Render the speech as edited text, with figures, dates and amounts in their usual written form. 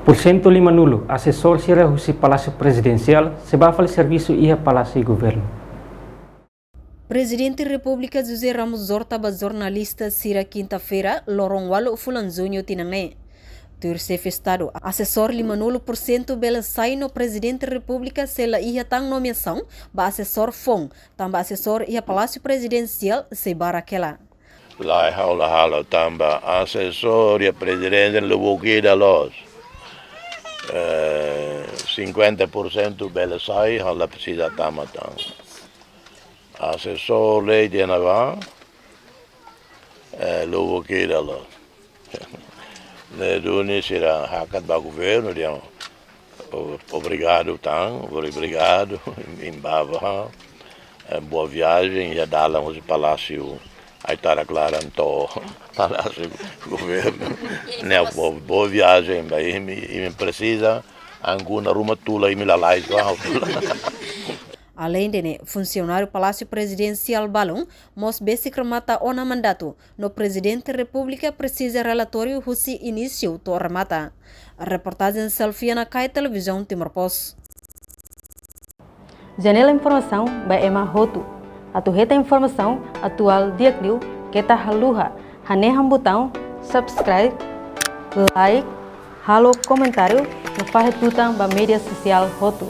Por 150, assessor será o Palácio Presidencial, se vai fazer serviço e Palácio e Governo. Presidente da República José Ramos Horta ba jornalista sira quinta-feira, Lorong Walo Fulanzonho Tinangé. Chefe Estado, assessor 50% bela sai no Presidente da República se la ia tang nomeação, ba assessor FON, também assessor ia Palácio Presidencial se barakela. Lai halo tamba assessor e Presidente do Buquida Los. 50% bela sai, hala precisa tamatang. Assessor lei de Navá, Lugo Kiralo. Duni será hakat ba governo, obrigado tang, obrigado, em Bava, boa viagem, já dá lá no palácio, aí está claro, então, palácio governo, né, boa viagem, me precisa, alguma ruma tula e me la lais, Além de funcionário Palácio Presidencial Balão, mos basic remata ona mandato, no Presidente da República precisa relatório husi início to remata. A reportagem Selfie na Kai Televisão Timor-Post. Janela Informação by Emma Hotu. Atuheta informação atual dia new kita haluha. Haneham botão subscribe, like, halo comentário no farretutang ba mídia social Hotu.